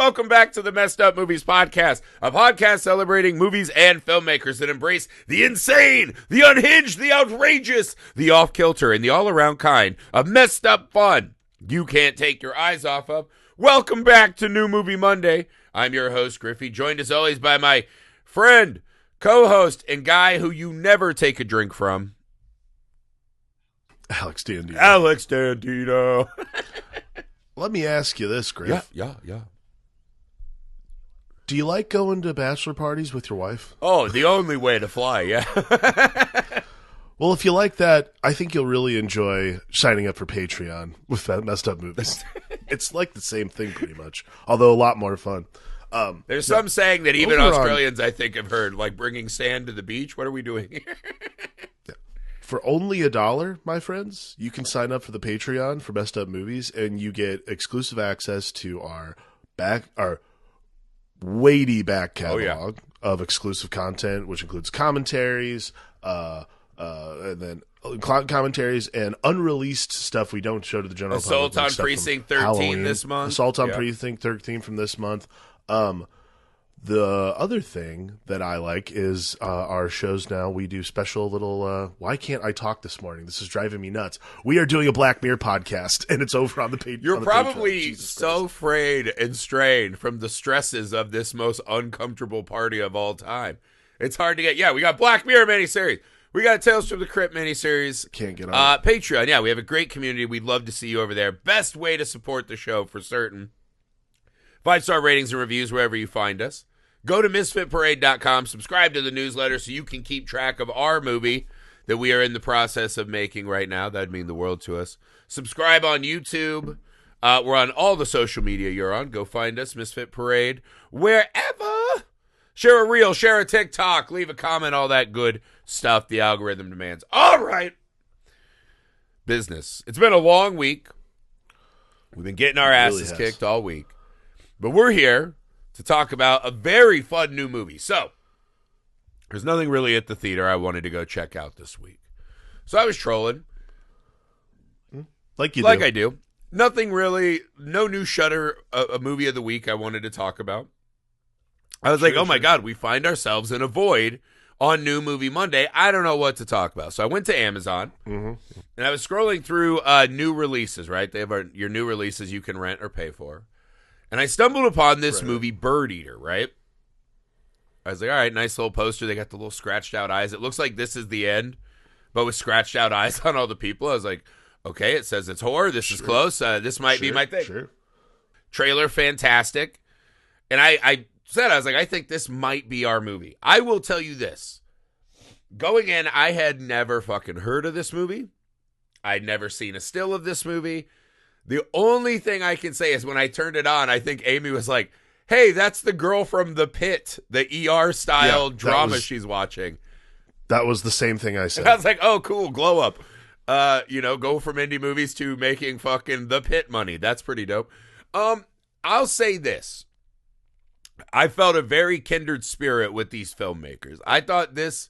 welcome back to the Messed Up Movies Podcast, a podcast celebrating movies and filmmakers that embrace the insane, the unhinged, the outrageous, the off-kilter, and the all-around kind of messed up fun you can't take your eyes off of. Welcome back to New Movie Monday. I'm your host, Griffey, joined as always by my friend, co-host, and guy who you never take a drink from, Alex Dandino. Alex Dandino. Let me ask you this, Griff. Yeah. Do you like going to bachelor parties with your wife? Oh, the only way to fly, yeah. Well, if you like that, I think you'll really enjoy signing up for Patreon with Messed Up Movies. It's like the same thing pretty much, although a lot more fun. There's some saying that even Australians, I think, have heard, like bringing sand to the beach. What are we doing here? For only $1, my friends, you can sign up for the Patreon for Messed Up Movies, and you get exclusive access to our weighty back catalog of exclusive content, which includes commentaries, and then commentaries and unreleased stuff we don't show to the general public. Assault on Precinct 13 this month. Assault on Precinct 13 from this month. The other thing that I like is our shows now. We do special little, why can't I talk this morning? This is driving me nuts. We are doing a Black Mirror podcast, and it's over on the page. You're probably so frayed and strained from the stresses of this most uncomfortable party of all time. It's hard to get. Yeah, we got Black Mirror miniseries. We got Tales from the Crypt miniseries. Can't get on. Patreon. Yeah, we have a great community. We'd love to see you over there. Best way to support the show for certain. 5-star ratings and reviews wherever you find us. Go to misfitparade.com, subscribe to the newsletter so you can keep track of our movie that we are in the process of making right now. That'd mean the world to us. Subscribe on YouTube. We're on all the social media you're on. Go find us, Misfit Parade, wherever. Share a reel, share a TikTok, leave a comment, all that good stuff the algorithm demands. All right. Business. It's been a long week. We've been getting our asses kicked all week. But we're here to talk about a very fun new movie. So, there's nothing really at the theater I wanted to go check out this week. So I was trolling. Like I do. Nothing really, no new Shudder, a movie of the week I wanted to talk about. I was like, oh my God, we find ourselves in a void on New Movie Monday. I don't know what to talk about. So I went to Amazon, and I was scrolling through new releases, right? They have your new releases you can rent or pay for. And I stumbled upon this movie, Birdeater, right? I was like, all right, nice little poster. They got the little scratched out eyes. It looks like this is the end, but with scratched out eyes on all the people. I was like, okay, it says it's horror. This is close. This might be my thing. Sure. Trailer, fantastic. And I said, I was like, I think this might be our movie. I will tell you this. Going in, I had never fucking heard of this movie. I'd never seen a still of this movie. The only thing I can say is when I turned it on, I think Amy was like, hey, that's the girl from The Pit, the ER-style drama she's watching. That was the same thing I said. And I was like, oh, cool, glow up. Go from indie movies to making fucking The Pit money. That's pretty dope. I'll say this. I felt a very kindred spirit with these filmmakers. I thought this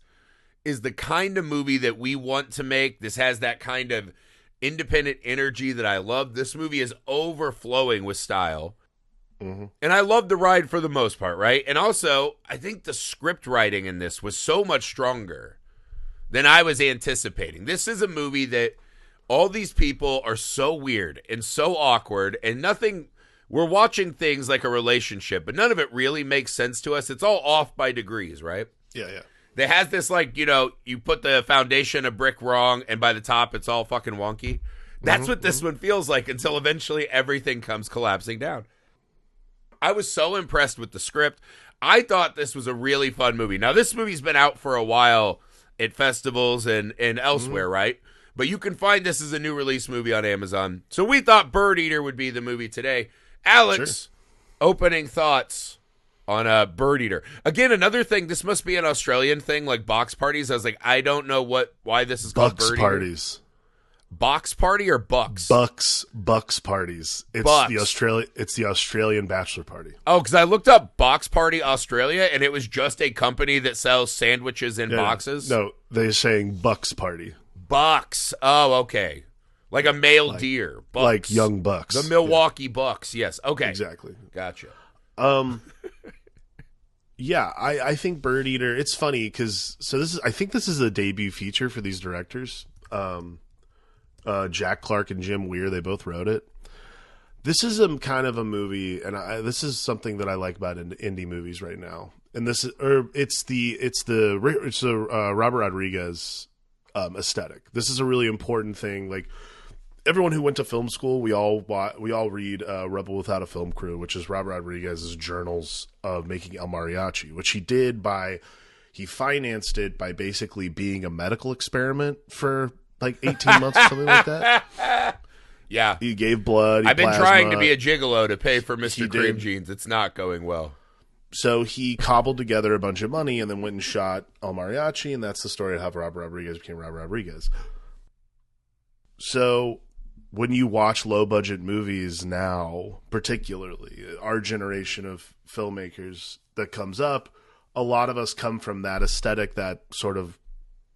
is the kind of movie that we want to make. This has that kind of independent energy that I love. This movie is overflowing with style. And I love the ride for the most part, right? And also, I think the script writing in this was so much stronger than I was anticipating. This is a movie that all these people are so weird and so awkward, and nothing, we're watching things like a relationship, but none of it really makes sense to us. It's all off by degrees, right? Yeah. That has this, like, you put the foundation of brick wrong, and by the top, it's all fucking wonky. That's what this one feels like until eventually everything comes collapsing down. I was so impressed with the script. I thought this was a really fun movie. Now, this movie's been out for a while at festivals and elsewhere, right? But you can find this as a new release movie on Amazon. So we thought Birdeater would be the movie today. Alex, opening thoughts on Birdeater. Again, another thing, this must be an Australian thing, like box parties. I was like, I don't know why this is called Birdeater. Bucks parties. Box party or Bucks? Bucks parties. It's the Australian bachelor party. Oh, because I looked up Box Party Australia, and it was just a company that sells sandwiches in boxes. No, they're saying Bucks party. Bucks. Oh, okay. Like a male deer. Bucks. Like young bucks. The Milwaukee Bucks. Yes. Okay. Exactly. Gotcha. Yeah, I think Birdeater. It's funny because I think this is a debut feature for these directors. Jack Clark and Jim Weir, they both wrote it. This is a kind of a movie, and this is something that I like about indie movies right now. And it's the Robert Rodriguez aesthetic. This is a really important thing. Like everyone who went to film school, we all read Rebel Without a Film Crew, which is Robert Rodriguez's journals of making El Mariachi, which he financed it by basically being a medical experiment for like 18 months or something like that. Yeah. He gave blood. I've been trying to be a gigolo to pay for Mr. Cream Jeans. It's not going well. So he cobbled together a bunch of money and then went and shot El Mariachi, and that's the story of how Robert Rodriguez became Robert Rodriguez. So when you watch low-budget movies now, particularly our generation of filmmakers that comes up, a lot of us come from that aesthetic, that sort of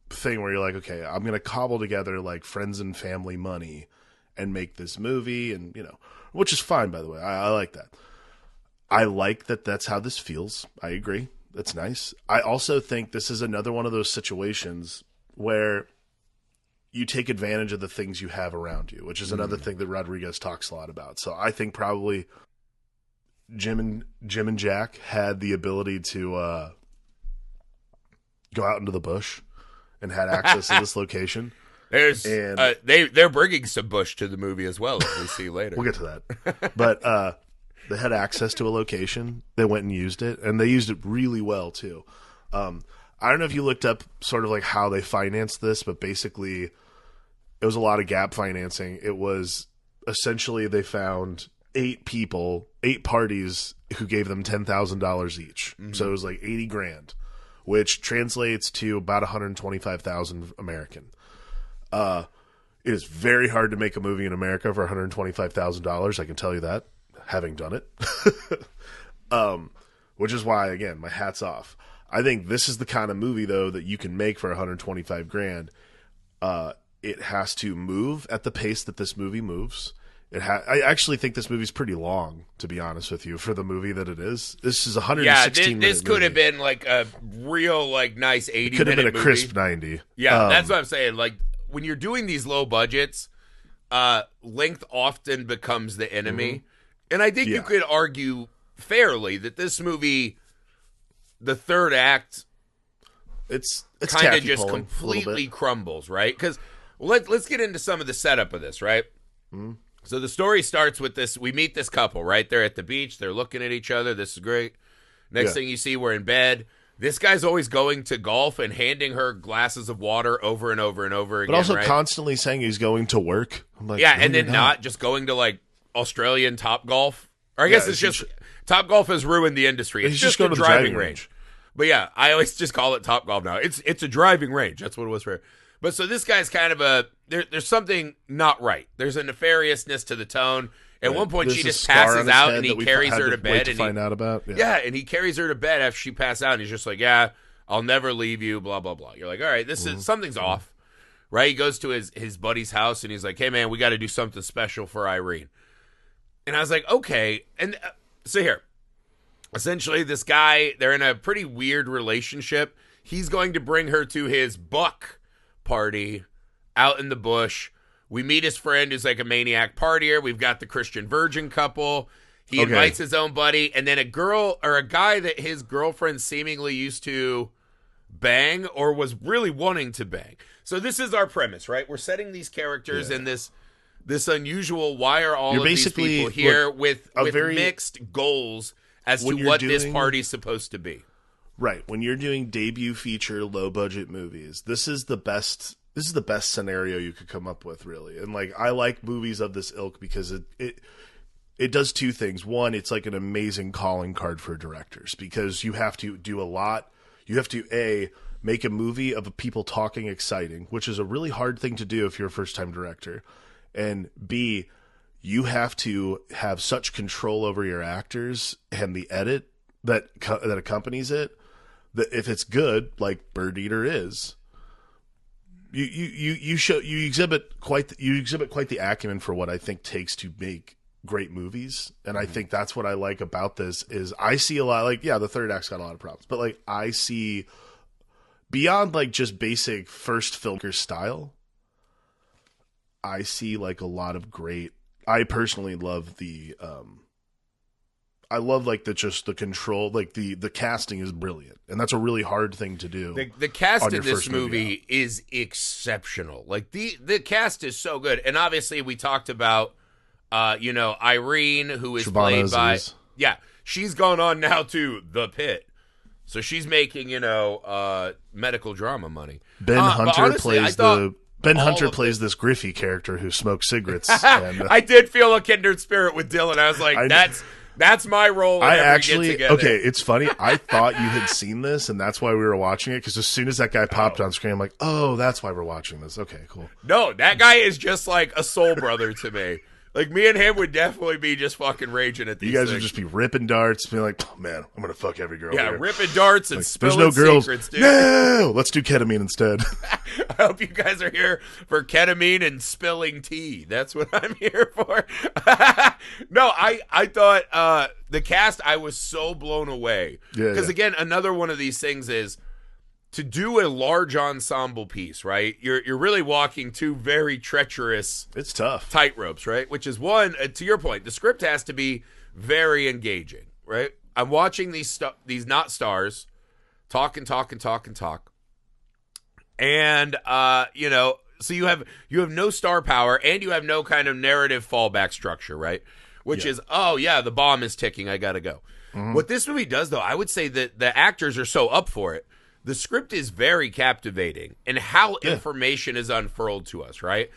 thing where you're like, okay, I'm going to cobble together like friends and family money and make this movie, and which is fine, by the way. I like that. I like that that's how this feels. I agree. That's nice. I also think this is another one of those situations where you take advantage of the things you have around you, which is another thing that Rodriguez talks a lot about. So I think probably Jim and Jack had the ability to go out into the bush and had access to this location. They're bringing some bush to the movie as well, as we see later. We'll get to that. But they had access to a location. They went and used it, and they used it really well too. I don't know if you looked up sort of like how they financed this, but basically it was a lot of gap financing. It was essentially they found 8 parties who gave them $10,000 each. Mm-hmm. So it was like $80,000, which translates to about 125,000 American. It is very hard to make a movie in America for $125,000. I can tell you that, having done it. Which is why, again, my hat's off. I think this is the kind of movie, though, that you can make for $125,000. It has to move at the pace that this movie moves. I actually think this movie's pretty long, to be honest with you, for the movie that it is. This is 116 minutes. This could have been like a real, like, nice 80-minute movie. It could have been a crisp 90. Yeah, that's what I'm saying. Like, when you're doing these low budgets, length often becomes the enemy. Mm-hmm. And I think you could argue fairly that this movie, the third act, it's kind of just completely crumbles, right? Because let's get into some of the setup of this, right? Mm-hmm. So the story starts with this. We meet this couple, right? They're at the beach. They're looking at each other. This is great. Next thing you see, we're in bed. This guy's always going to golf and handing her glasses of water over and over and over again. But also constantly saying he's going to work. I'm like, yeah, and then not just going to like Australian Top Golf. Or I guess it's just Top Golf has ruined the industry. It's just a driving range. But yeah, I always just call it Top Golf now. It's a driving range. That's what it was for. But so this guy's kind of there's something not right. There's a nefariousness to the tone. At one point, she just passes out, and he carries her to bed. And he carries her to bed after she passes out, and he's just like, "Yeah, I'll never leave you." Blah blah blah. You're like, "All right, this is something's off." Right? He goes to his buddy's house, and he's like, "Hey man, we got to do something special for Irene." And I was like, "Okay." And so here, essentially, this guy, they're in a pretty weird relationship. He's going to bring her to his buck party out in the bush. We meet his friend who's like a maniac partier. We've got the Christian virgin couple. He invites his own buddy, and then a girl or a guy that his girlfriend seemingly used to bang or was really wanting to bang. So this is our premise, right? We're setting these characters in this unusual, why are all of these people here with mixed goals as to what this party's supposed to be. Right. When you're doing debut feature low budget movies, this is the best scenario you could come up with, really. And like, I like movies of this ilk because it does two things. One, it's like an amazing calling card for directors because you have to do a lot. You have to make a movie of people talking exciting, which is a really hard thing to do if you're a first time director. And B, you have to have such control over your actors and the edit that accompanies it, that if it's good, like Birdeater is, you exhibit quite the acumen for what I think takes to make great movies. And I think that's what I like about this is I see a lot, like, yeah, the third act's got a lot of problems, but like I see beyond like just basic first filmmaker style, I see like a lot of great, I personally love I love like the control, like the casting is brilliant, and that's a really hard thing to do. The cast in this movie is exceptional. Like the cast is so good, and obviously we talked about, Irene, who is Shabana played by Azeez. she's gone on now to The Pit, so she's making medical drama money. Ben Hunter honestly, plays this Griffey character who smokes cigarettes. And, I did feel a kindred spirit with Dylan. I was like, that's my role. We get together. Okay, it's funny. I thought you had seen this, and that's why we were watching it, because as soon as that guy popped on screen, I'm like, oh, that's why we're watching this. Okay, cool. No, that guy is just like a soul brother to me. Like, me and him would definitely be just fucking raging at these You guys things. would just be ripping darts, being like, oh, man, I'm going to fuck every girl. Yeah, here. ripping darts and like, spilling there's no girls. secrets, dude. No! Let's do ketamine instead. I hope you guys are here for ketamine and spilling tea. That's what I'm here for. No, I thought the cast, I was so blown away. Because, again, another one of these things is to do a large ensemble piece, right? You're really walking two very treacherous, it's tough, tightropes, right? Which is one, to your point, the script has to be very engaging, right? I'm watching these not stars talk, and so you have no star power, and you have no kind of narrative fallback structure, right? Which is, the bomb is ticking, I gotta go. Mm-hmm. What this movie does, though, I would say that the actors are so up for it. The script is very captivating, and how information is unfurled to us, right?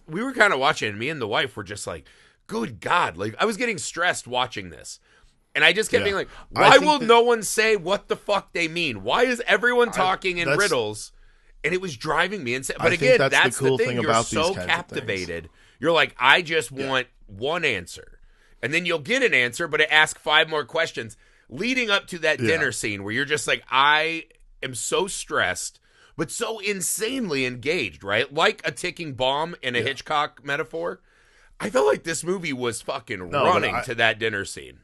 We were kind of watching, and me and the wife were just like, good God. Like, I was getting stressed watching this. And I just kept being like, why will no one say what the fuck they mean? Why is everyone talking in riddles? And it was driving me insane. But again, that's the cool thing. You're so captivated. You're like, I just want one answer. And then you'll get an answer, but it asks 5 more questions leading up to that dinner scene where you're just like, I am so stressed, but so insanely engaged, right? Like a ticking bomb in a Hitchcock metaphor. I felt like this movie was fucking running to that dinner scene.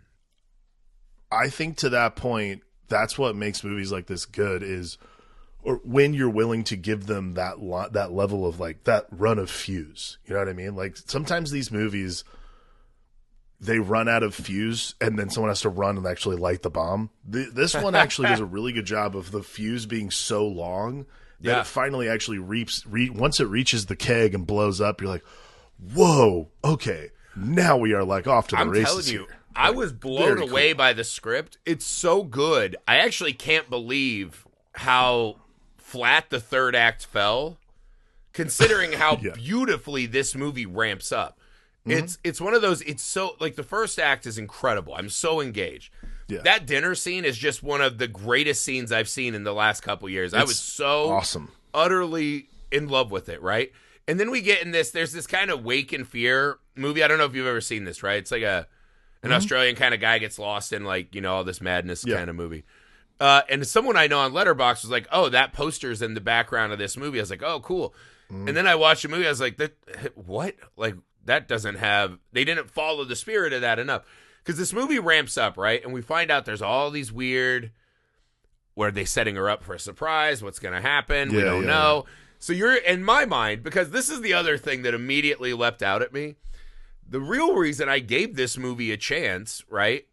I think to that point, that's what makes movies like this good or when you're willing to give them that level of like that run of fuse. You know what I mean? Like sometimes these movies, they run out of fuse, and then someone has to run and actually light the bomb. This one actually does a really good job of the fuse being so long that it finally actually once it reaches the keg and blows up, you're like, whoa, okay, now we are like off to the races. I'm telling you, I was blown away by the script. It's so good. I actually can't believe how flat the third act fell, considering how beautifully this movie ramps up. It's one of those, it's so, like, the first act is incredible. I'm so engaged. Yeah. That dinner scene is just one of the greatest scenes I've seen in the last couple years. I was so awesome, utterly in love with it, right? And then we get in there's this kind of Wake and Fear movie. I don't know if you've ever seen this, right? It's like an Australian kind of guy gets lost in, like, all this madness kind of movie. And someone I know on Letterboxd was like, oh, that poster's in the background of this movie. I was like, oh, cool. And then I watched the movie. I was like, what? Like, that they didn't follow the spirit of that enough. Because this movie ramps up, right? And we find out there's all these weird, where they setting her up for a surprise? What's going to happen? We don't know. So you're, in my mind, because this is the other thing that immediately leapt out at me. The real reason I gave this movie a chance, right,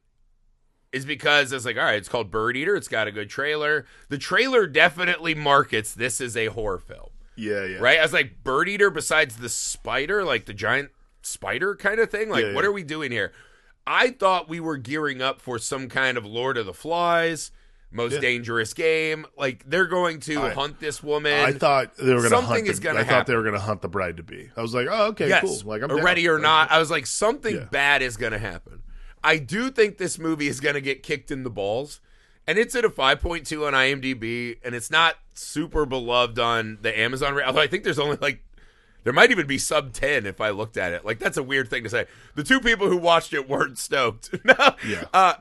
is because I was like, all right, it's called Birdeater. It's got a good trailer. The trailer definitely markets this as a horror film. Yeah. Right? I was like, Birdeater besides the spider, like the giant spider kind of thing? Like, what are we doing here? I thought we were gearing up for some kind of Lord of the Flies, Most Dangerous Game. Like, they're going to hunt this woman. I thought they were going to hunt. Something is going to happen. I thought they were going to hunt the bride to be. I was like, oh, okay, cool. Like, I'm ready or not. I was like, something bad is going to happen. I do think this movie is going to get kicked in the balls. And it's at a 5.2 on IMDb, and it's not super beloved on the Amazon. Although I think there's only there might even be sub 10 if I looked at it. Like, that's a weird thing to say. The 2 people who watched it weren't stoked. No. Yeah.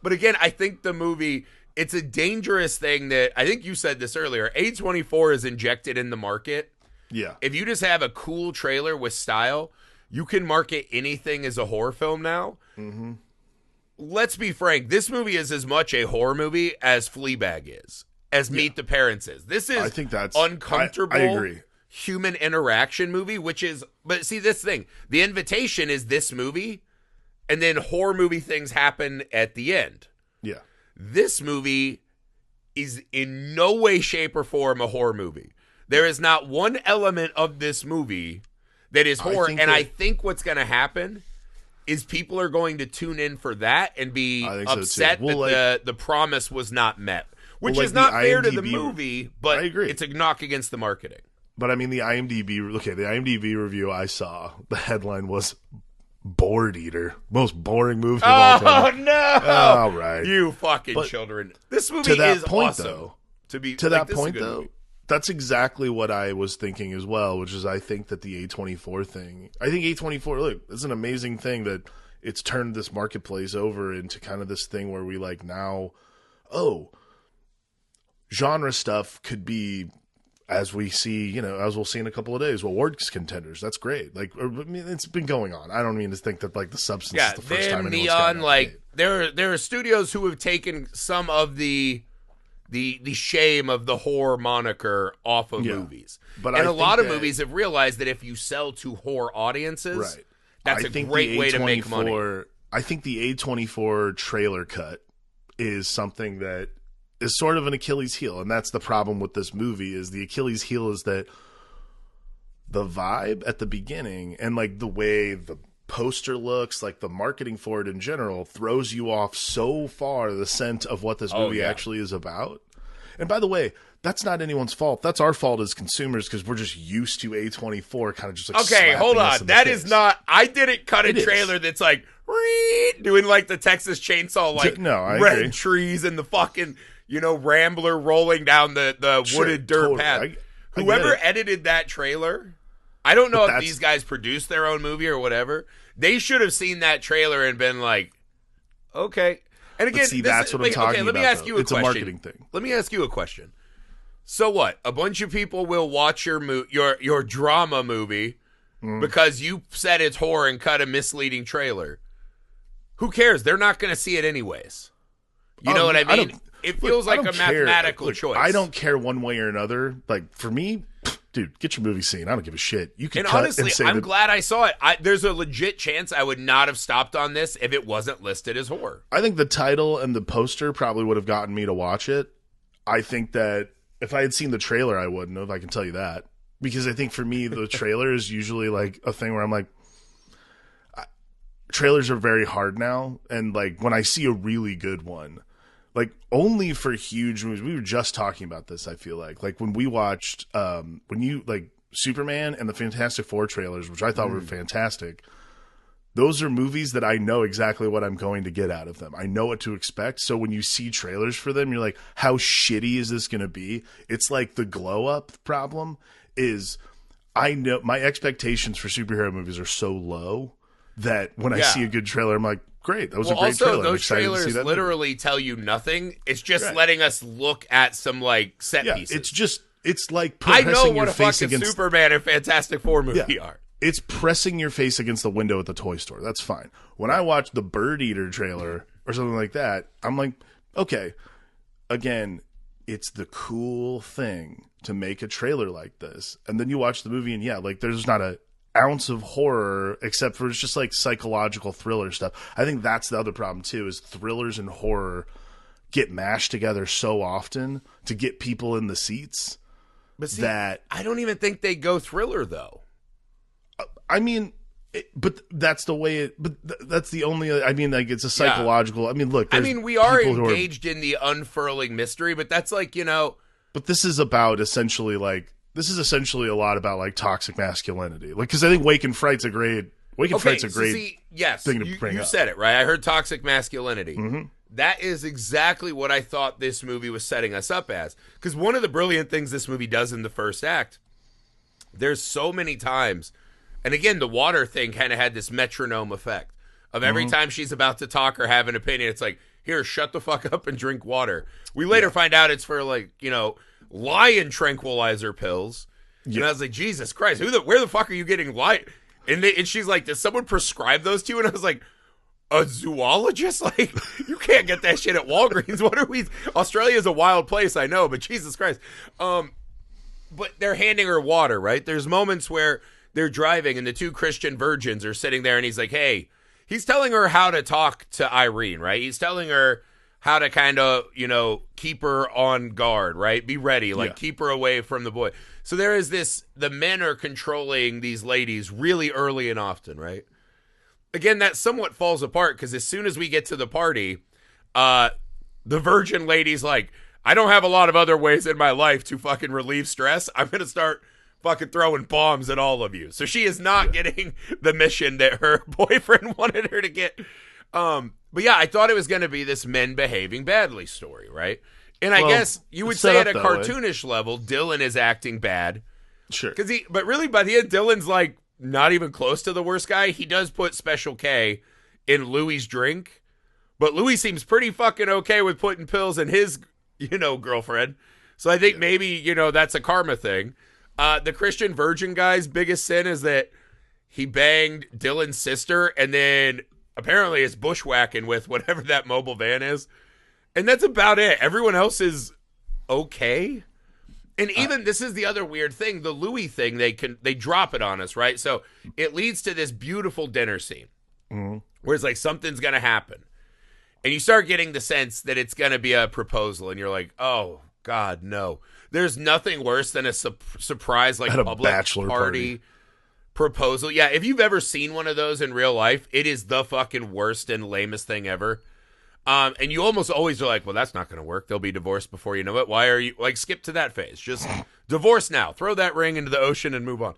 But again, I think the movie, it's a dangerous thing that, I think you said this earlier, A24 is injected in the market. Yeah. If you just have a cool trailer with style, you can market anything as a horror film now. Mm-hmm. Let's be frank. This movie is as much a horror movie as Fleabag is, as Meet the Parents is. This is I think that's uncomfortable. I agree. Human interaction movie, which is, but see, this thing, The Invitation is this movie, and then horror movie things happen at the end. Yeah. This movie is in no way, shape, or form a horror movie. There is not one element of this movie that is horror, I think what's going to happen is people are going to tune in for that and be upset that the promise was not met, which is not fair to the movie, but I agree. It's a knock against the marketing. But I mean, the IMDb review I saw, the headline was Birdeater, most boring movie of all time. Oh, no! All right. You fucking children. This movie is awesome. Though, to that point, though, that's exactly what I was thinking as well, which is I think that the A24 thing, I think A24, look, it's an amazing thing that it's turned this marketplace over into kind of this thing where we like now, genre stuff could be, as we see, as we'll see in a couple of days, awards contenders. That's great. Like, I mean, it's been going on. I don't mean to think that like the substance is the first time anyone's gotten Neon, like there are studios who have taken some of the shame of the horror moniker off of movies. But a lot of movies have realized that if you sell to horror audiences, that's a great way to make money. I think the A24 trailer cut is something that is sort of an Achilles heel, and that's the problem with this movie. Is the Achilles heel is that the vibe at the beginning and like the way the poster looks, like the marketing for it in general, throws you off so far the scent of what this movie actually is about. And by the way, that's not anyone's fault. That's our fault as consumers because we're just used to A24 kind of just like okay, hold on. That is not. I didn't cut a trailer that's like doing like the Texas Chainsaw like red agree. Trees and the fucking Rambler rolling down the wooded dirt path. Whoever edited that trailer, I don't know if these guys produced their own movie or whatever. They should have seen that trailer and been like, okay. And again, that's what I'm talking about. Let me ask you a question. It's a marketing thing. Let me ask you a question. So what? A bunch of people will watch your drama movie because you said it's horror and cut a misleading trailer. Who cares? They're not going to see it anyways. You know what I mean? It feels like a mathematical choice. I don't care one way or another. Like, for me, dude, get your movie seen. I don't give a shit. You can honestly, I'm glad I saw it. There's a legit chance I would not have stopped on this if it wasn't listed as horror. I think the title and the poster probably would have gotten me to watch it. I think that if I had seen the trailer, I wouldn't have. I can tell you that. Because I think for me, the trailer is usually like a thing where I'm like, trailers are very hard now. And like when I see a really good one, like only for huge movies, we were just talking about this, I feel like when we watched, Superman and the Fantastic Four trailers, which I thought were fantastic. Those are movies that I know exactly what I'm going to get out of them. I know what to expect. So when you see trailers for them, you're like, how shitty is this going to be? It's like the glow up problem is I know my expectations for superhero movies are so low that when I see a good trailer, I'm like, great, that was a great trailer. Also, those trailers literally tell you nothing. It's just letting us look at some like set pieces. It's like I know what a fucking Superman and Fantastic Four movie are. It's pressing your face against the window at the toy store. That's fine. When I watch the Birdeater trailer or something like that, I'm like, okay, again, it's the cool thing to make a trailer like this. And then you watch the movie and there's not an ounce of horror except for it's just like psychological thriller stuff. I think that's the other problem too, is thrillers and horror get mashed together so often to get people in the seats. But see, I don't even think they go thriller though. I mean, but that's the way it. But that's the only. I mean, like it's a psychological. I mean, look. We are engaged in the unfurling mystery, but that's like But this is about essentially a lot about like toxic masculinity. Like because I think Wake and Fright's a great. Fright's a great. Thing to bring up. You said it right. I heard toxic masculinity. Mm-hmm. That is exactly what I thought this movie was setting us up as. Because one of the brilliant things this movie does in the first act, there's so many times, and again, the water thing kind of had this metronome effect of every time she's about to talk or have an opinion, it's like, here, shut the fuck up and drink water. We later find out it's for lion tranquilizer pills. Yeah. And I was like, Jesus Christ, where the fuck are you getting lion? And she's like, did someone prescribe those to you? And I was like, a zoologist? Like, you can't get that shit at Walgreens. What are we? Australia's a wild place, I know, but Jesus Christ. But they're handing her water, right? There's moments where they're driving and the two Christian virgins are sitting there and he's like, hey, he's telling her how to talk to Irene, right? He's telling her how to kind of, keep her on guard, right? Be ready, like keep her away from the boy. So there is this, the men are controlling these ladies really early and often, right? Again, that somewhat falls apart because as soon as we get to the party, the virgin lady's like, I don't have a lot of other ways in my life to fucking relieve stress. I'm going to start fucking throwing bombs at all of you. So she is not getting the mission that her boyfriend wanted her to get. But yeah, I thought it was going to be this men behaving badly story, right? And I guess you would say at a cartoonish level, Dylan is acting bad. Sure. But really by the end, Dylan's like not even close to the worst guy. He does put Special K in Louie's drink, but Louie seems pretty fucking okay with putting pills in his girlfriend. So I think maybe, that's a karma thing. The Christian virgin guy's biggest sin is that he banged Dylan's sister and then apparently is bushwhacking with whatever that mobile van is. And that's about it. Everyone else is okay. And even this is the other weird thing, the Louis thing, they drop it on us, right? So it leads to this beautiful dinner scene where it's like something's going to happen. And you start getting the sense that it's going to be a proposal. And you're like, oh, God, no. There's nothing worse than a surprise like public bachelor party proposal. Yeah, if you've ever seen one of those in real life, it is the fucking worst and lamest thing ever. And you almost always are like, well, that's not going to work. They'll be divorced before you know it. Why are you, like, skip to that phase. Just divorce now. Throw that ring into the ocean and move on.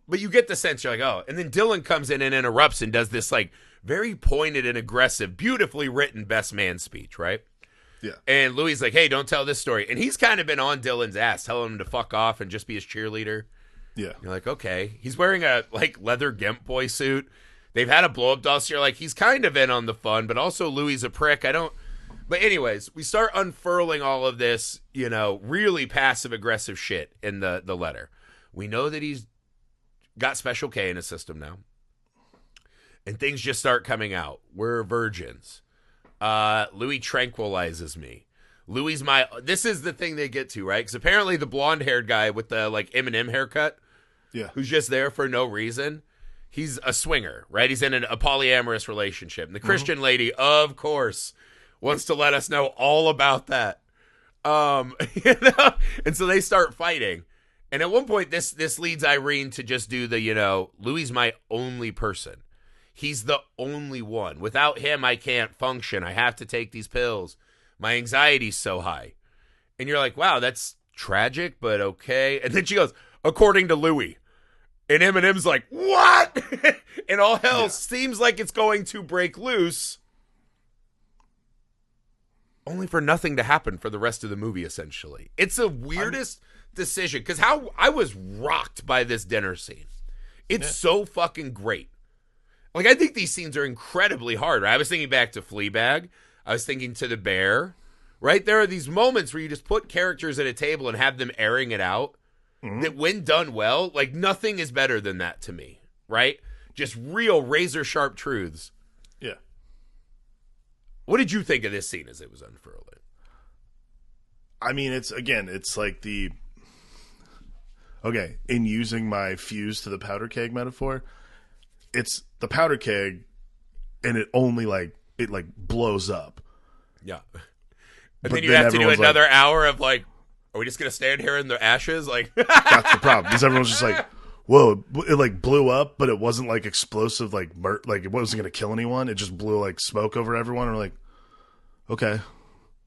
But you get the sense, you're like, oh. And then Dylan comes in and interrupts and does this, like, very pointed and aggressive, beautifully written best man speech, right? Yeah. And Louis like, hey, don't tell this story. And he's kind of been on Dylan's ass, telling him to fuck off and just be his cheerleader. Yeah. You're like, okay. He's wearing a, like, leather Gimp Boy suit. They've had a blow-up doll, so you're like, he's kind of in on the fun, but also Louis a prick. But anyways, we start unfurling all of this, really passive-aggressive shit in the letter. We know that he's got Special K in his system now. And things just start coming out. We're virgins. Louis tranquilizes me. This is the thing they get to, right? Because apparently the blonde-haired guy with the, like, Eminem haircut, who's just there for no reason, he's a swinger, right? He's in a polyamorous relationship. And the Christian lady, of course, wants to let us know all about that. And so they start fighting. And at one point, this leads Irene to just do the, Louis my only person. He's the only one. Without him, I can't function. I have to take these pills. My anxiety's so high. And you're like, wow, that's tragic, but okay. And then she goes, according to Louis. And Eminem's like, what? And all hell seems like it's going to break loose. Only for nothing to happen for the rest of the movie, essentially. It's the weirdest decision. Because how I was rocked by this dinner scene. It's so fucking great. Like, I think these scenes are incredibly hard. Right? I was thinking back to Fleabag. I was thinking to The Bear. Right? There are these moments where you just put characters at a table and have them airing it out. That when done well, like, nothing is better than that to me. Right? Just real razor-sharp truths. Yeah. What did you think of this scene as it was unfurling? I mean, it's like in using my fuse to the powder keg metaphor, it's the powder keg and it only it blows up. Yeah. And then you have to do another hour of like, are we just going to stand here in the ashes? Like, that's the problem. Because everyone's just like, whoa, it blew up, but it wasn't explosive, it wasn't going to kill anyone. It just blew smoke over everyone. And we're like, okay,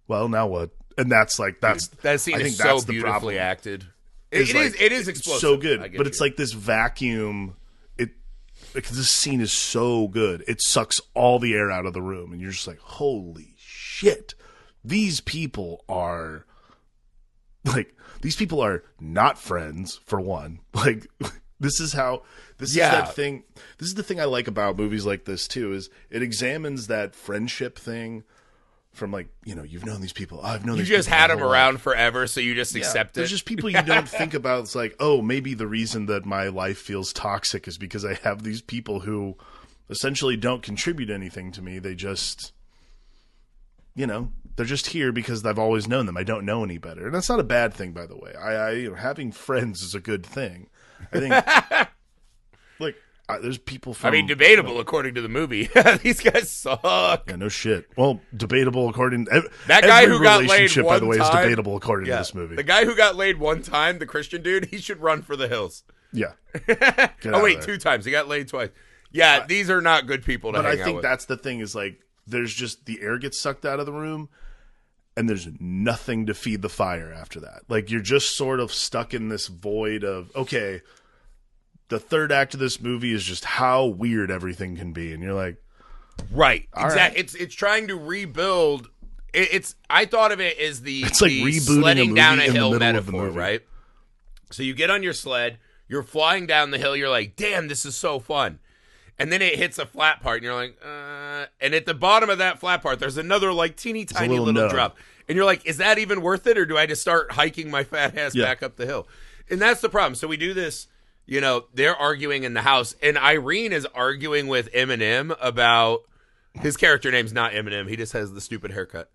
well, now what? And that's that scene is so beautifully acted. It is explosive. So good, but it's like this vacuum. Because this scene is so good, it sucks all the air out of the room, and you're just like, holy shit, these people are not friends, for one. This is that thing. This is the thing I like about movies like this too, is it examines that friendship thing from like, you've known these people. I've known You these just people had my them whole around life. forever, so you just accept it. There's just people you don't think about. It's like, oh, maybe the reason that my life feels toxic is because I have these people who essentially don't contribute anything to me. They just, they're just here because I've always known them. I don't know any better. And that's not a bad thing, by the way. Having friends is a good thing. I think, there's people from... debatable according to the movie. These guys suck. Yeah, no shit. Well, debatable according... That guy who got laid relationship, one by the way, time, is debatable according to this movie. The guy who got laid one time, the Christian dude, he should run for the hills. Yeah. Oh, wait, 2 times. He got laid twice. Yeah, these are not good people to hang out with. But I think that's the thing is, there's just... The air gets sucked out of the room, and there's nothing to feed the fire after that. You're just sort of stuck in this void of, okay... The third act of this movie is just how weird everything can be, and you're like, right, exactly. Right. It's trying to rebuild. I thought of it as it's like rebooting sledding down a hill metaphor, right? So you get on your sled, you're flying down the hill, you're like, damn, this is so fun, and then it hits a flat part, and you're like, and at the bottom of that flat part, there's another teeny tiny little drop, and you're like, is that even worth it, or do I just start hiking my fat ass back up the hill? And that's the problem. So we do this. They're arguing in the house, and Irene is arguing with Eminem about his character name's not Eminem. He just has the stupid haircut.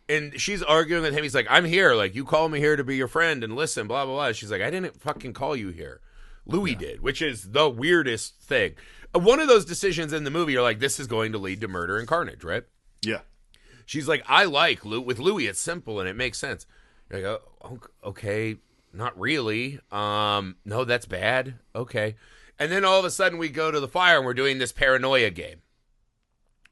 And she's arguing with him. He's like, I'm here. You called me here to be your friend and listen, blah, blah, blah. She's like, I didn't fucking call you here. Louis did, which is the weirdest thing. One of those decisions in the movie, you're like, this is going to lead to murder and carnage, right? Yeah. She's like, I like with Louis, it's simple and it makes sense. You're like, oh, okay. Not really. No, that's bad. Okay. And then all of a sudden we go to the fire and we're doing this paranoia game.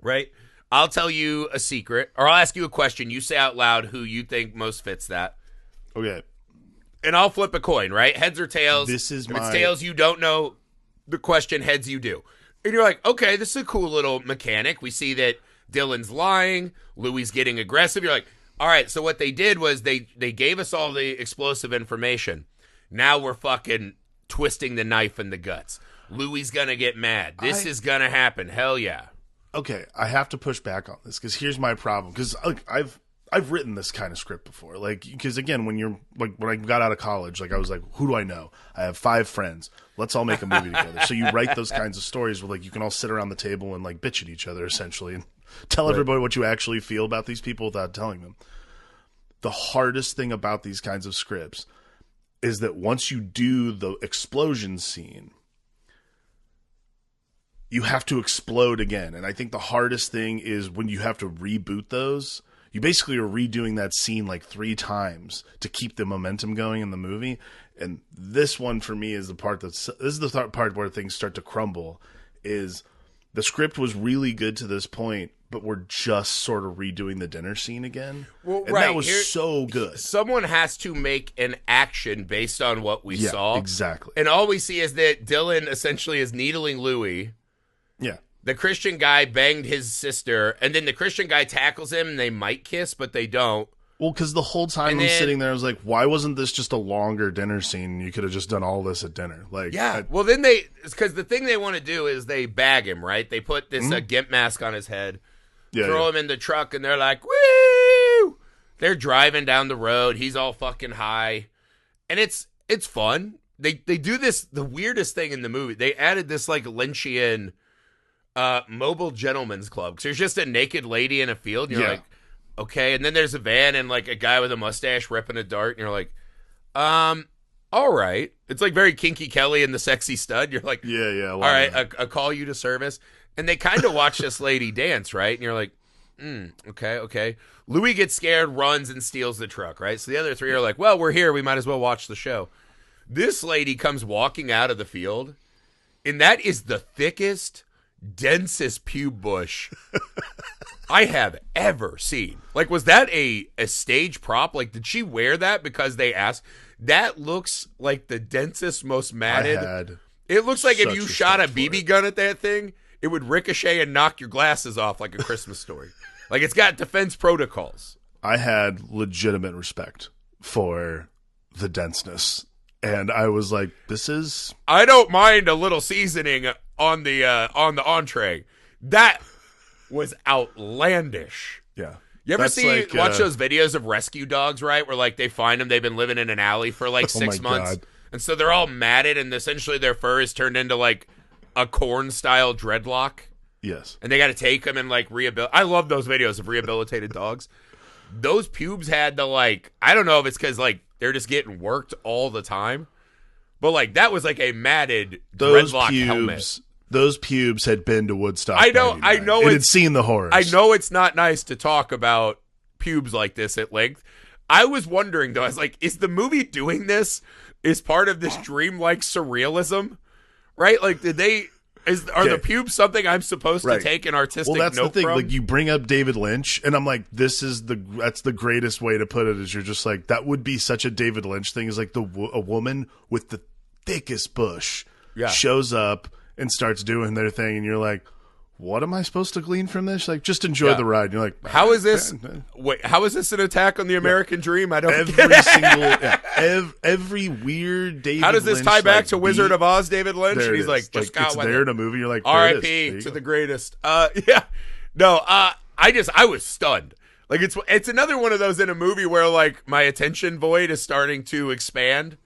Right? I'll tell you a secret, or I'll ask you a question. You say out loud who you think most fits that. Okay. And I'll flip a coin, right? Heads or tails. If it's tails, you don't know the question. Heads, you do. And you're like, okay, this is a cool little mechanic. We see that Dylan's lying. Louis getting aggressive. You're like, all right, so what they did was they gave us all the explosive information. Now we're fucking twisting the knife in the guts. Louis gonna get mad. This is gonna happen. Hell yeah. Okay, I have to push back on this because here's my problem. Because I've written this kind of script before. Because again, when I got out of college, I was like, who do I know? I have 5 friends. Let's all make a movie together. So you write those kinds of stories where you can all sit around the table and bitch at each other essentially and tell everybody what you actually feel about these people without telling them. The hardest thing about these kinds of scripts is that once you do the explosion scene, you have to explode again. And I think the hardest thing is when you have to reboot those. You basically are redoing that scene 3 times to keep the momentum going in the movie. And this one for me is the part part where things start to crumble. Is the script was really good to this point, but we're just sort of redoing the dinner scene again. Well, and that was so good. Someone has to make an action based on what we saw. Exactly. And all we see is that Dylan essentially is needling Louis. Yeah. The Christian guy banged his sister, and then the Christian guy tackles him, and they might kiss, but they don't. Well, because the whole time I'm sitting there, I was like, why wasn't this just a longer dinner scene? You could have just done all this at dinner. Well, then because the thing they want to do is they bag him, right? They put this gimp mask on his head, throw him in the truck, and they're like, woo! They're driving down the road. He's all fucking high. And it's fun. They do this, the weirdest thing in the movie. They added this Lynchian mobile gentleman's club. Because there's just a naked lady in a field, and you're like, okay. And then there's a van and a guy with a mustache ripping a dart, and you're like, all right. It's very Kinky Kelly and the Sexy Stud. You're like, yeah. All right, I call you to service. And they kind of watch this lady dance, right? And you're like, okay. Louis gets scared, runs, and steals the truck, right? So the other 3 are like, well, we're here. We might as well watch the show. This lady comes walking out of the field, and that is the thickest, densest pube bush I have ever seen. Was that a stage prop? Did she wear that because they asked? That looks like the densest, most matted. It looks like if you shot a BB gun at that thing, it would ricochet and knock your glasses off like a Christmas story. It's got defense protocols. I had legitimate respect for the denseness. And I was like, this is... I don't mind a little seasoning on the entree. That was outlandish. Yeah. You ever That's watch those videos of rescue dogs, right? Where like they find them, they've been living in an alley for like 6 months. God. And so they're all matted and essentially their fur is turned into like a corn style dreadlock. Yes. And they got to take them and like rehabilitate. I love those videos of rehabilitated dogs. Those pubes had to like, I don't know if it's because like they're just getting worked all the time. But like that was like a matted dreadlock helmet. Those pubes had been to Woodstock. I know, and had seen the horrors. I know it's not nice to talk about pubes like this at length. I was wondering though, I was like, is the movie doing this? Is part of this dreamlike surrealism, right? Like, are the pubes something I'm supposed to take an artistic note from? Well, that's the thing. Like, you bring up David Lynch, and I'm like, that's the greatest way to put it. Is you're just like, that would be such a David Lynch thing. Is like a woman with the thickest bush shows up and starts doing their thing, and you're like, what am I supposed to glean from this? Like, just enjoy the ride. And you're like, how is this? Wait, how is this an attack on the American dream? I don't. Every weird David. How does this Lynch, tie back to Wizard of Oz? David Lynch. And he's like, just got it's there in a movie. You're like, R.I.P. to the greatest. No. I was stunned. Like it's another one of those in a movie where like my attention void is starting to expand.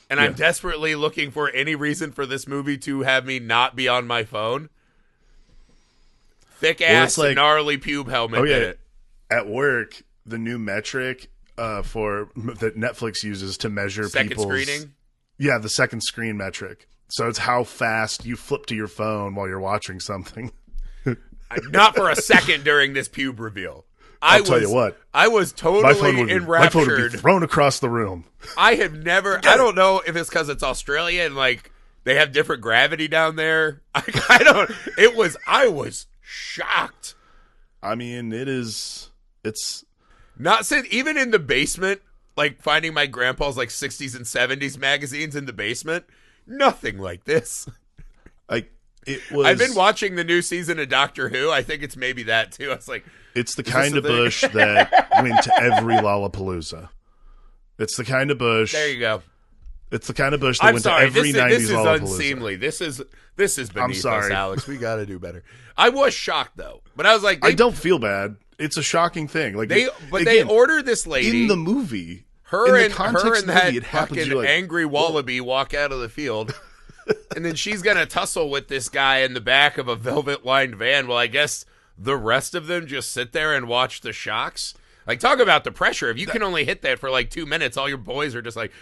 And I'm desperately looking for any reason for this movie to have me not be on my phone. Thick ass, gnarly pube helmet. In it. At work, the new metric that Netflix uses to measure second screening. Yeah, the second screen metric. So it's how fast you flip to your phone while you're watching something. Not for a second during this pube reveal. I'll tell you what. I was totally enraptured. My phone would be thrown across the room. I have never. I don't know if it's because it's Australia and like they have different gravity down there. I don't. I was shocked. I mean, it's not said even in the basement, like finding my grandpa's like 60s and 70s magazines in the basement. Nothing like this. Like it was. I've been watching the new season of Doctor Who. I think it's maybe that too. I was like, it's the kind of bush that went to every Lollapalooza. It's the kind of bush. There you go. It's the kind of bush that went to every 90s Lollapalooza. This is unseemly. This is beneath us, Alex. We got to do better. I was shocked though, but I was like, I don't feel bad. It's a shocking thing. Like they order this lady in the movie. Her and that fucking angry wallaby walk out of the field, and then she's gonna tussle with this guy in the back of a velvet-lined van. Well, I guess the rest of them just sit there and watch the shocks. Like, talk about the pressure. If you can only hit that for like 2 minutes, all your boys are just like,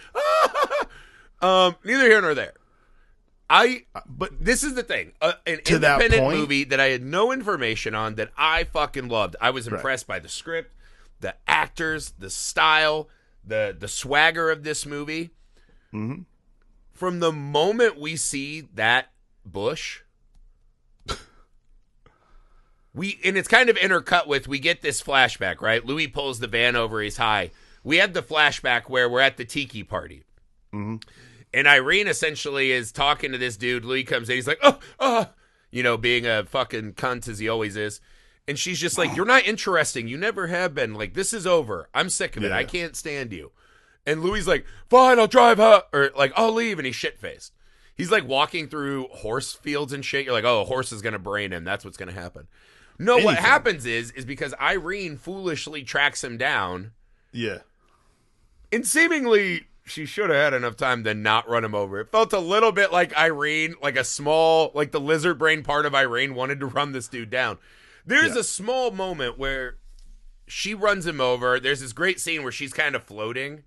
neither here nor there. But this is the thing. An independent movie that I had no information on that I fucking loved. I was impressed by the script, the actors, the style, the swagger of this movie. Mm-hmm. From the moment we see that bush, and it's kind of intercut with, we get this flashback, right? Louis pulls the van over, he's high. We have the flashback where we're at the tiki party. Mm-hmm. And Irene essentially is talking to this dude. Louis comes in. He's like, being a fucking cunt as he always is. And she's just like, you're not interesting. You never have been. Like, this is over. I'm sick of it. I can't stand you. And Louis like, fine, I'll drive her. Or like, I'll leave. And he's shit-faced. He's like walking through horse fields and shit. You're like, oh, a horse is going to brain him. That's what's going to happen. No, what happens is because Irene foolishly tracks him down. Yeah. And seemingly, she should have had enough time to not run him over. It felt a little bit like Irene, like the lizard brain part of Irene wanted to run this dude down. There's a small moment where she runs him over. There's this great scene where she's kind of floating.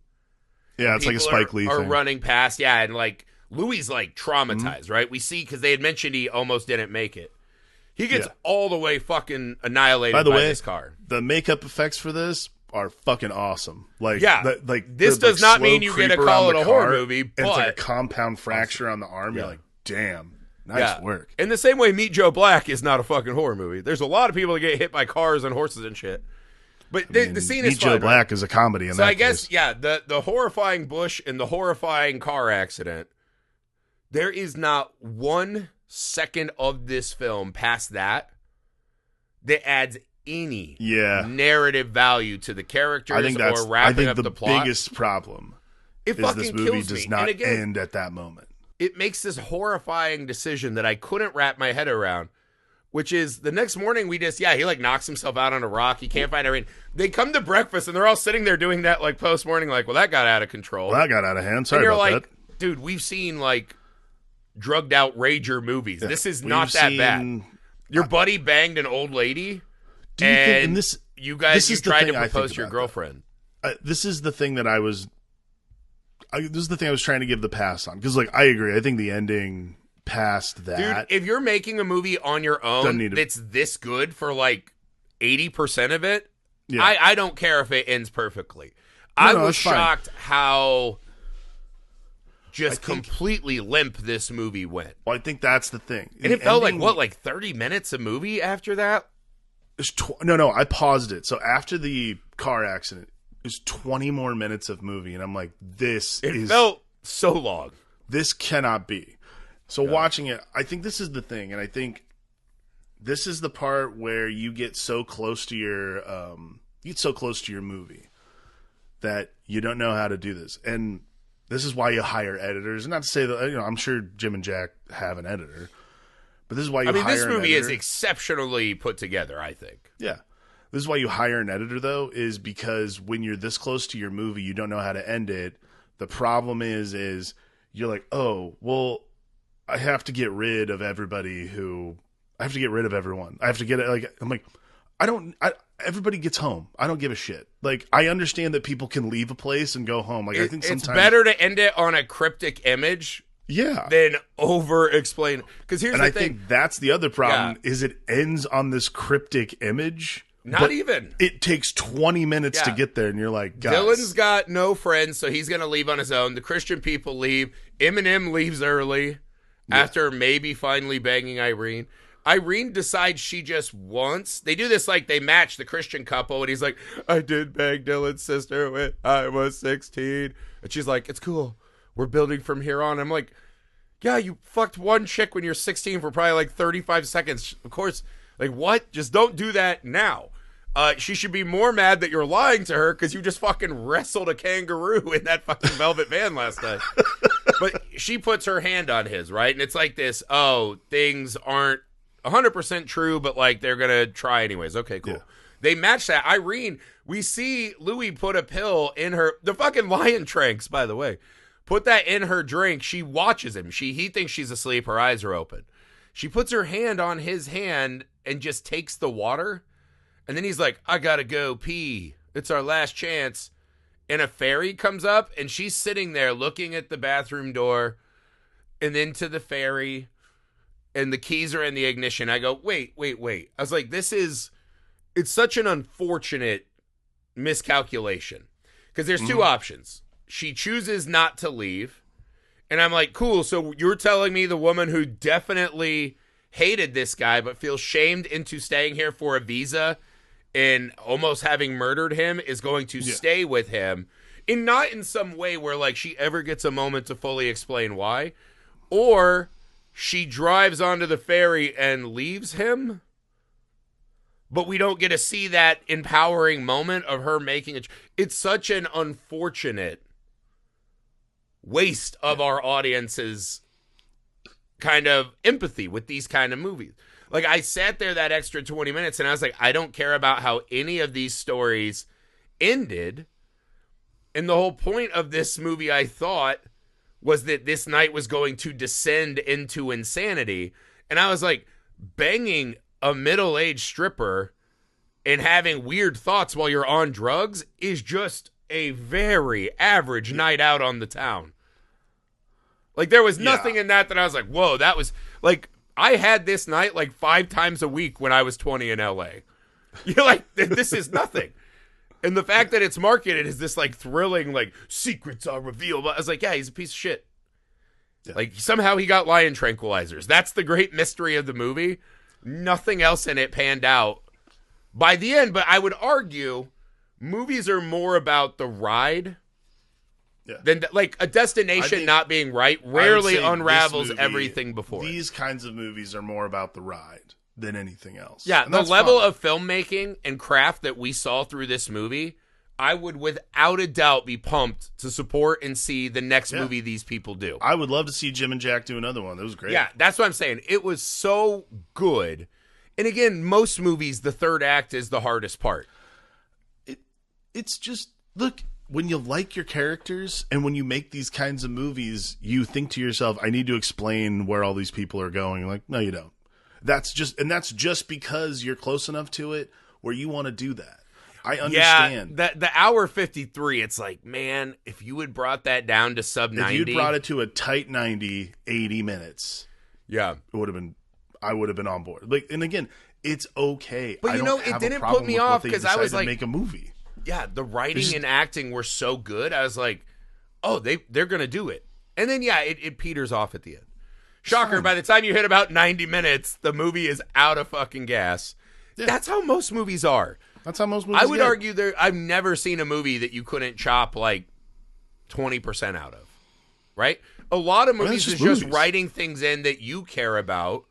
Yeah, it's like a Spike Lee thing. Are running past, and like Louis is like traumatized, right? We see, because they had mentioned he almost didn't make it. He gets all the way fucking annihilated by this car. The makeup effects for this are fucking awesome. Like, this does not mean you get to call it a horror movie, but it's like a compound fracture on the arm. You're like, damn, nice work. In the same way, Meet Joe Black is not a fucking horror movie. There's a lot of people that get hit by cars and horses and shit. But the scene is fun. Meet Joe Black is a comedy. So I guess, the horrifying bush and the horrifying car accident, there is not 1 second of this film past that adds any narrative value to the characters or wrapping up the plot. The biggest problem is this movie does not end at that moment. It makes this horrifying decision that I couldn't wrap my head around. which is the next morning he like knocks himself out on a rock. He can't find Irene. They come to breakfast and they're all sitting there doing that like post-morning like, well, that got out of control. Well, that got out of hand. Sorry about like, that. Dude, we've seen like drugged out rager movies. Yeah. This is not that bad. Your buddy banged an old lady. Do you think in this you tried to propose to your girlfriend? This is the thing that this is the thing I was trying to give the pass on. Because like I agree. I think the ending past that. Dude, if you're making a movie on your own that's this good for like 80% of it, yeah. I don't care if it ends perfectly. I was shocked how just completely limp this movie went. Well, I think that's the thing. And it felt like 30 minutes of movie after that? No, I paused it. So after the car accident, it was 20 more minutes of movie. And I'm like, it felt so long. This cannot be. So watching it, I think this is the thing. And I think this is the part where you get so close to your movie that you don't know how to do this. And this is why you hire editors. And not to say that, I'm sure Jim and Jack have an editor. But this is why you hire an editor. This movie is exceptionally put together, I think. Yeah. This is why you hire an editor, though, is because when you're this close to your movie, you don't know how to end it. The problem is you're like, oh, well, I have to get rid of everyone. I have to get it. Like, I'm like, everybody gets home. I don't give a shit. Like, I understand that people can leave a place and go home. Like, I think sometimes it's better to end it on a cryptic image. Yeah. Than over-explain. Because here's the thing. And I think that's the other problem, is it ends on this cryptic image. Not even. It takes 20 minutes to get there, and you're like, guys. Dylan's got no friends, so he's going to leave on his own. The Christian people leave. Eminem leaves early after maybe finally banging Irene. Irene decides she just wants. They do this like they match the Christian couple, and he's like, I did bang Dylan's sister when I was 16. And she's like, it's cool. We're building from here on. I'm like, yeah, you fucked one chick when you're 16 for probably like 35 seconds. Of course, like what? Just don't do that now. She should be more mad that you're lying to her because you just fucking wrestled a kangaroo in that fucking velvet van last night. But she puts her hand on his, right? And it's like this, things aren't 100% true, but like they're going to try anyways. Okay, cool. Yeah. They match that. Irene, we see Louis put a pill in the fucking lion tranks, by the way. Put that in her drink. She watches him. He thinks she's asleep. Her eyes are open. She puts her hand on his hand and just takes the water. And then he's like, I gotta go pee. It's our last chance. And a ferry comes up, and she's sitting there looking at the bathroom door and into the ferry, and the keys are in the ignition. I go, wait. I was like, it's such an unfortunate miscalculation. Because there's two options. She chooses not to leave. And I'm like, cool, so you're telling me the woman who definitely hated this guy but feels shamed into staying here for a visa and almost having murdered him is going to stay with him, and not in some way where like she ever gets a moment to fully explain why, or she drives onto the ferry and leaves him, but we don't get to see that empowering moment of her making it. It's such an unfortunate waste of our audience's kind of empathy with these kind of movies. Like, I sat there that extra 20 minutes, and I was like, I don't care about how any of these stories ended. And the whole point of this movie, I thought, was that this night was going to descend into insanity. And I was like, banging a middle-aged stripper and having weird thoughts while you're on drugs is just a very average night out on the town. Like, there was nothing in that I was like, whoa, that was, like, I had this night like 5 times a week when I was 20 in LA. You're like, this is nothing. And the fact that it's marketed as this like thrilling, like secrets are revealed. I was like, yeah, he's a piece of shit. Yeah. Like somehow he got lion tranquilizers. That's the great mystery of the movie. Nothing else in it panned out by the end. But I would argue movies are more about the ride than like a destination not being right rarely unravels everything before. These kinds of movies are more about the ride than anything else. Yeah, the level of filmmaking and craft that we saw through this movie, I would without a doubt be pumped to support and see the next movie these people do. I would love to see Jim and Jack do another one. That was great. Yeah, that's what I'm saying. It was so good. And again, most movies, the third act is the hardest part. It's just, look, when you like your characters and when you make these kinds of movies, you think to yourself, I need to explain where all these people are going. Like, no, you don't. That's just because you're close enough to it where you want to do that. I understand. Yeah, the hour 53, it's like, man, if you had brought that down to sub 90. If you'd brought it to a tight 90, 80 minutes. Yeah. I would have been on board. Like, and again, it's okay. But it didn't put me off because I was like, make a movie. Yeah, the writing and acting were so good. I was like, oh, they're going to do it. And then, yeah, it peters off at the end. Shocker, by the time you hit about 90 minutes, the movie is out of fucking gas. Yeah. That's how most movies are. That's how most movies I would argue I've never seen a movie that you couldn't chop like 20% out of. Right? A lot of movies is just writing things in that you care about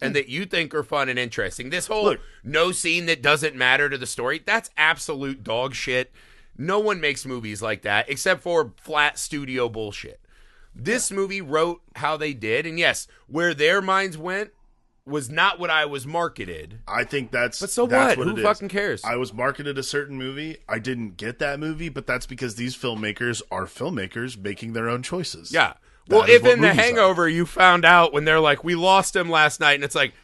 and that you think are fun and interesting. This whole no scene that doesn't matter to the story, that's absolute dog shit. No one makes movies like that except for flat studio bullshit. This movie wrote how they did, and yes, where their minds went was not what I was marketed. I think that's... But so that's what? Who fucking cares? I was marketed a certain movie. I didn't get that movie, but that's because these filmmakers are filmmakers making their own choices. Yeah. Well, if in The Hangover you found out when they're like, we lost him last night, and it's like,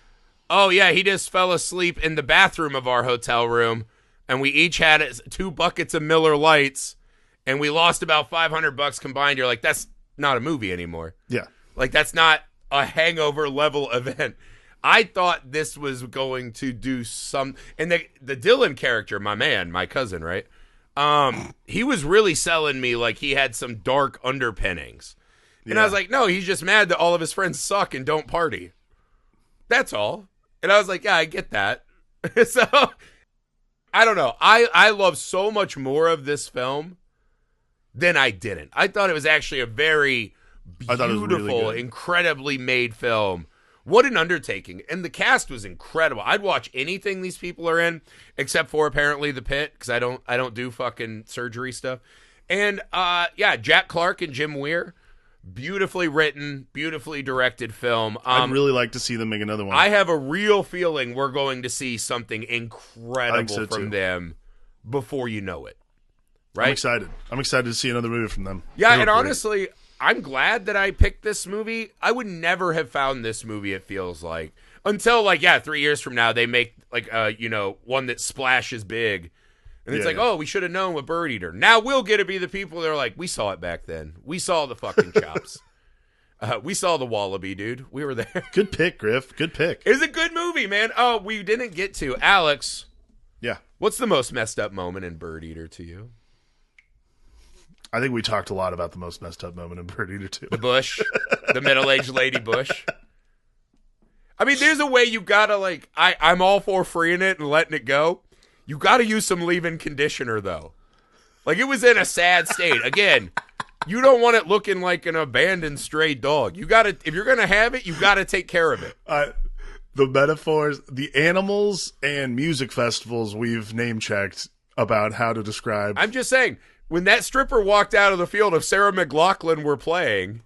oh yeah, he just fell asleep in the bathroom of our hotel room, and we each had 2 buckets of Miller Lights, and we lost about $500 combined, you're like, that's not a movie anymore. Yeah. Like, that's not a Hangover level event. I thought this was going to do some, and the Dylan character, my cousin, right? He was really selling me like he had some dark underpinnings. And I was like, no, he's just mad that all of his friends suck and don't party. That's all. And I was like, yeah, I get that. So, I don't know. I love so much more of this film than I didn't. I thought it was actually a very beautiful, really incredibly made film. What an undertaking. And the cast was incredible. I'd watch anything these people are in, except for apparently The Pit, because I don't do fucking surgery stuff. And Jack Clark and Jim Weir. Beautifully written, beautifully directed film. I'd really like to see them make another one. I have a real feeling we're going to see something incredible from them before you know it. Right? I'm excited to see another movie from them. Yeah, and honestly, I'm glad that I picked this movie. I would never have found this movie, it feels like, until 3 years from now they make one that splashes big. And it's oh, we should have known with Birdeater. Now we'll get to be the people that are like, we saw it back then. We saw the fucking chops. We saw the wallaby, dude. We were there. Good pick, Griff. Good pick. It's a good movie, man. Oh, we didn't get to. Alex. Yeah. What's the most messed up moment in Birdeater to you? I think we talked a lot about the most messed up moment in Birdeater too. The bush. The middle-aged lady bush. I mean, there's a way you gotta I'm all for freeing it and letting it go. You got to use some leave-in conditioner, though. It was in a sad state. Again, you don't want it looking like an abandoned stray dog. You got to, if you're going to have it, you got to take care of it. The metaphors, the animals and music festivals we've name-checked about how to describe. I'm just saying, when that stripper walked out of the field if Sarah McLachlan were playing,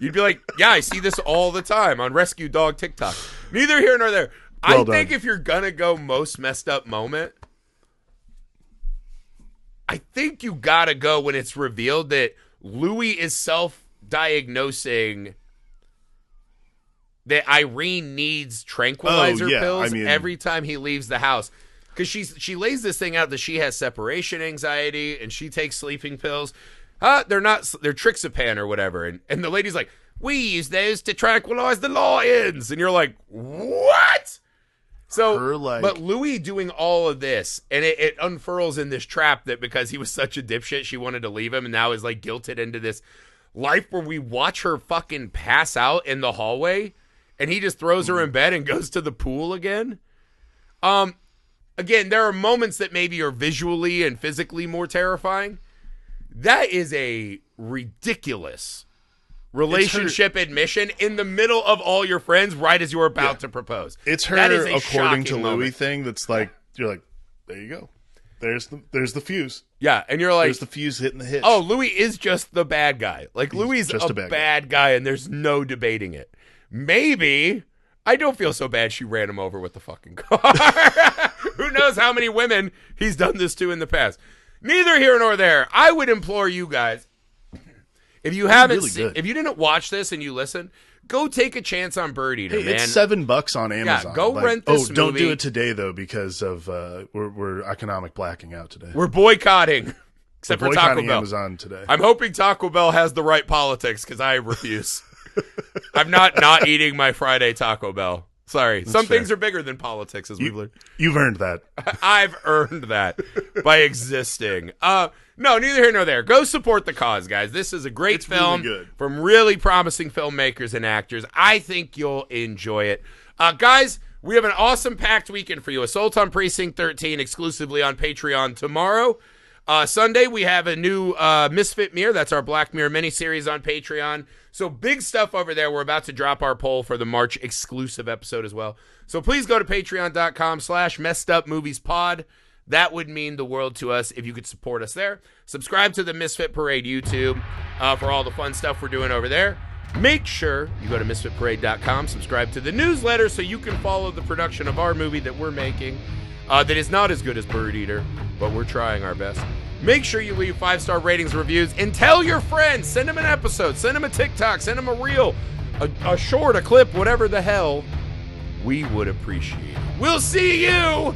you'd be like, yeah, I see this all the time on Rescue Dog TikTok. Neither here nor there. I think if you're going to go most messed up moment, I think you got to go when it's revealed that Louis is self-diagnosing that Irene needs tranquilizer pills every time he leaves the house. Because she lays this thing out that she has separation anxiety and she takes sleeping pills. They're Trixapan or whatever. And the lady's like, we use those to tranquilize the lions. And you're like, what? So, but Louis doing all of this, and it unfurls in this trap that because he was such a dipshit, she wanted to leave him, and now is guilted into this life where we watch her fucking pass out in the hallway, and he just throws her in bed and goes to the pool again. Again, there are moments that maybe are visually and physically more terrifying. That is a ridiculous relationship admission in the middle of all your friends right as you're about to propose. It's her according to Louis thing that's you're like, there you go. There's the fuse. Yeah, and you're like, there's the fuse hitting the hitch. Oh, Louis is just the bad guy. Louis is just a bad guy and there's no debating it. Maybe I don't feel so bad she ran him over with the fucking car. Who knows how many women he's done this to in the past. Neither here nor there. I would implore you guys, if you haven't really seen, good. if you didn't watch this and you listen, go take a chance on Birdeater, Hey, man. it's $7 on Amazon. go rent this don't movie. do it today though, because of we're economic blacking out today. We're boycotting, except We're for Taco boycotting Bell. Amazon today. I'm hoping Taco Bell has the right politics because I refuse. I'm not eating my Friday Taco Bell. Sorry. Some fair. things are bigger than politics, as we've learned. You've earned that. I've earned that by existing. No, neither here nor there. Go support the cause, guys. This is a great film really good. from really promising filmmakers and actors. I think you'll enjoy it. Guys, we have an awesome packed weekend for you. Assault on Precinct 13 exclusively on Patreon tomorrow. Sunday, we have a new Misfit Mirror. That's our Black Mirror miniseries on Patreon. So big stuff over there. We're about to drop our poll for the March exclusive episode as well. So please go to patreon.com/messedupmoviespod. That would mean the world to us if you could support us there. Subscribe to the Misfit Parade YouTube for all the fun stuff we're doing over there. Make sure you go to misfitparade.com, subscribe to the newsletter so you can follow the production of our movie that we're making that is not as good as Birdeater, but we're trying our best. Make sure you leave 5-star ratings, reviews, and tell your friends. Send them an episode. Send them a TikTok. Send them a reel, a short, a clip, whatever the hell. We would appreciate it. We'll see you